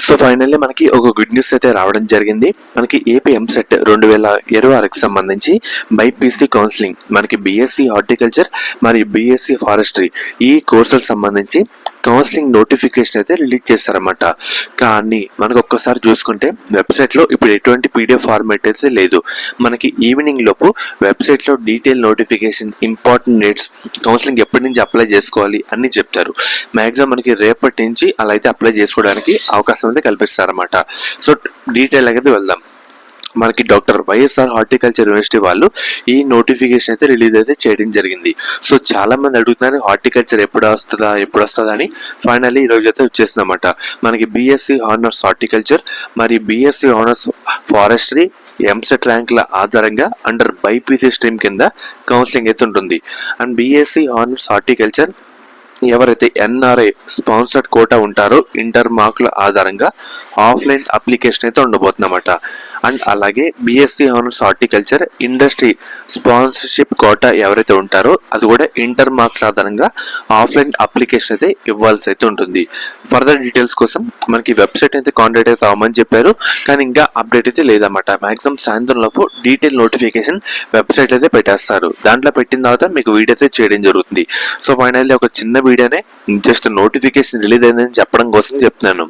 So finally మనకి ఒక good news అయితే రావడం జరిగింది. మనకి ఏపీ ఎంసెట్ 2026కి సంబంధించి బైపీసీ కౌన్సిలింగ్ మనకి బీఎస్సీ హార్టికల్చర్ మరియు బీఎస్సీ ఫారెస్ట్రీ ఈ కోర్సులకు సంబంధించి కౌన్సిలింగ్ నోటిఫికేషన్ అయితే రిలీజ్ చేశారన్నమాట. కానీ మనకు ఒక్కసారి చూసుకుంటే వెబ్సైట్లో ఇప్పుడు ఎటువంటి పీడిఎఫ్ ఫార్మాట్ అయితే లేదు. మనకి ఈవినింగ్ లోపు వెబ్సైట్లో detail notification, important dates, counselling ఎప్పటి నుంచి అప్లై చేసుకోవాలి అన్ని చెప్తారు. మ్యాక్సిమం మనకి రేపటి నుంచి అలా అయితే అప్లై చేసుకోవడానికి అవకాశం అయితే కల్పిస్తారన్నమాట. సో డీటెయిల్ అయితే వెళ్దాం. మనకి డాక్టర్ వైఎస్ఆర్ హార్టికల్చర్ యూనివర్సిటీ వాళ్ళు ఈ నోటిఫికేషన్ అయితే రిలీజ్ అయితే చేయడం జరిగింది. సో చాలా మంది అడుగుతున్నారు హార్టికల్చర్ ఎప్పుడు వస్తుందా అని. ఫైనల్లీ ఈరోజు అయితే వచ్చేసిందన్నమాట. మనకి బీఎస్సీ హానర్స్ హార్టికల్చర్ మరియు బీఎస్సీ హానర్స్ ఫారెస్ట్రీ ఎంసెట్ ర్యాంకుల ఆధారంగా అండర్ బైపీసీ స్ట్రీమ్ కింద కౌన్సిలింగ్ అయితే ఉంటుంది. అండ్ బీఎస్సీ హానర్స్ హార్టికల్చర్ ఎవరైతే ఎన్ఆర్ఐ స్పాన్సర్డ్ కోటా ఉంటారో ఇంటర్ మార్కుల ఆధారంగా ఆఫ్లైన్ అప్లికేషన్ అయితే ఉండబోతుందన్నమాట. అండ్ అలాగే BSc honours horticulture industry sponsorship quota ఎవరైతే ఉంటారో అది కూడా ఇంటర్ మార్కుల ఆధారంగా ఆఫ్లైన్ అప్లికేషన్ అయితే ఇవ్వాల్సి అయితే ఉంటుంది. ఫర్దర్ డీటెయిల్స్ కోసం మనకి వెబ్సైట్ అయితే కాంటాక్ట్ అయితే అవ్వమని చెప్పారు, కానీ ఇంకా అప్డేట్ అయితే లేదన్నమాట. మాక్సిమం సాయంత్రం లోపు డీటెయిల్ నోటిఫికేషన్ వెబ్సైట్ అయితే పెట్టేస్తారు. దాంట్లో పెట్టిన తర్వాత మీకు వీడియో అయితే చేయడం జరుగుతుంది. సో ఫైనల్లీ ఒక చిన్న వీడియోనే జస్ట్ నోటిఫికేషన్ రిలీజ్ అయిందని చెప్పడం కోసం చెప్తున్నాను.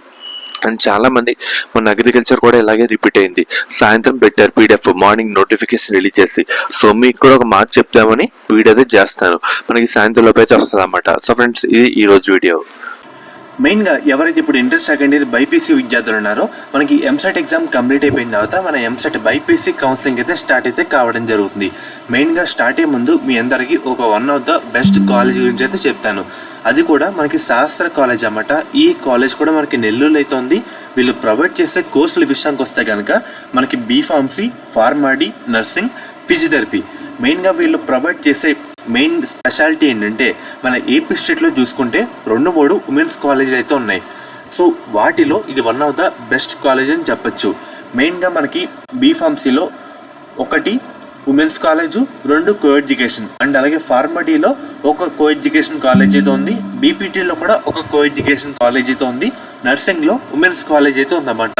అండ్ చాలా మంది మన అగ్రికల్చర్ కూడా ఇలాగే రిపీట్ అయింది. సాయంత్రం పెట్టారు పీడిఎఫ్, మార్నింగ్ నోటిఫికేషన్ రిలీజ్ చేసి. సో మీకు కూడా ఒక మాట చెప్తామని వీడియో అయితే చేస్తాను. మనకి సాయంత్రం లోపు అయితే వస్తుంది అన్నమాట. సో ఫ్రెండ్స్, ఇది ఈరోజు వీడియో. మెయిన్గా ఎవరైతే ఇప్పుడు ఇంటర్ సెకండ్ ఇయర్ బైపీసీ విద్యార్థులు ఉన్నారో మనకి ఎంసెట్ ఎగ్జామ్ కంప్లీట్ అయిపోయిన తర్వాత మన ఎంసెట్ బైపీసీ కౌన్సిలింగ్ అయితే స్టార్ట్ అయితే కావడం జరుగుతుంది. మెయిన్గా స్టార్ట్ అయ్యే ముందు మీ అందరికీ ఒక one of the best college గురించి అయితే చెప్తాను. అది కూడా మనకి శాస్త్ర కాలేజ్ అన్నమాట. ఈ కాలేజ్ కూడా మనకి నెల్లూరులో అయితే ఉంది. వీళ్ళు ప్రొవైడ్ చేసే కోర్సుల విషయానికి వస్తే కనుక మనకి బీఫార్మసీ, ఫార్మాడీ, నర్సింగ్, ఫిజియోథెరపీ. మెయిన్గా వీళ్ళు ప్రొవైడ్ చేసే మెయిన్ స్పెషాలిటీ ఏంటంటే మన ఏపీ స్టేట్లో చూసుకుంటే 2-3 ఉమెన్స్ కాలేజీలు అయితే ఉన్నాయి. సో వాటిలో ఇది one of the best college అని చెప్పచ్చు. మెయిన్గా మనకి బీఫార్మసీలో 1 women's college, 2 co education, and అలాగే ఫార్మడీలో ఒక కో ఎడ్యుకేషన్ కాలేజ్ అయితే ఉంది. బీపీటీలో కూడా ఒక కో ఎడ్యుకేషన్ కాలేజ్ అయితే ఉంది. నర్సింగ్లో ఉమెన్స్ కాలేజ్ అయితే ఉందన్నమాట.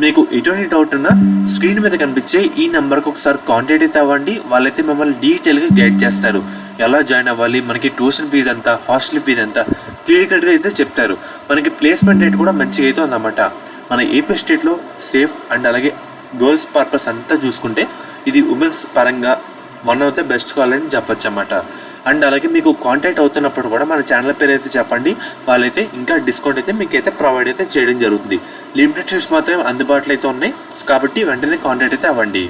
మీకు ఎటువంటి డౌట్ ఉన్నా స్క్రీన్ మీద కనిపించే ఈ నెంబర్కి ఒకసారి కాంటాక్ట్ అయితే అవ్వండి. వాళ్ళైతే మిమ్మల్ని డీటెయిల్గా గైడ్ చేస్తారు. ఎలా జాయిన్ అవ్వాలి, మనకి ట్యూషన్ ఫీజు ఎంత, హాస్టల్ ఫీజు ఎంత క్లియర్ కట్గా అయితే చెప్తారు. మనకి ప్లేస్మెంట్ రేట్ కూడా మంచిగా అయితే ఉందన్నమాట. మన ఏపీ స్టేట్లో సేఫ్ అండ్ అలాగే గర్ల్స్ పర్పస్ అంతా చూసుకుంటే ఇది ఉమెన్స్ పరంగా one of the best college అని చెప్పచ్చు అన్నమాట. అండ్ అలాగే మీకు కాంటాక్ట్ అవుతున్నప్పుడు కూడా మన ఛానల్ పేరు అయితే చెప్పండి. వాళ్ళైతే ఇంకా డిస్కౌంట్ అయితే మీకు అయితే ప్రొవైడ్ అయితే చేయడం జరుగుతుంది. లిమిటెడ్ సీట్స్ మాత్రమే అందుబాటులో అయితే ఉన్నాయి కాబట్టి వెంటనే కాంటాక్ట్ అయితే అవ్వండి.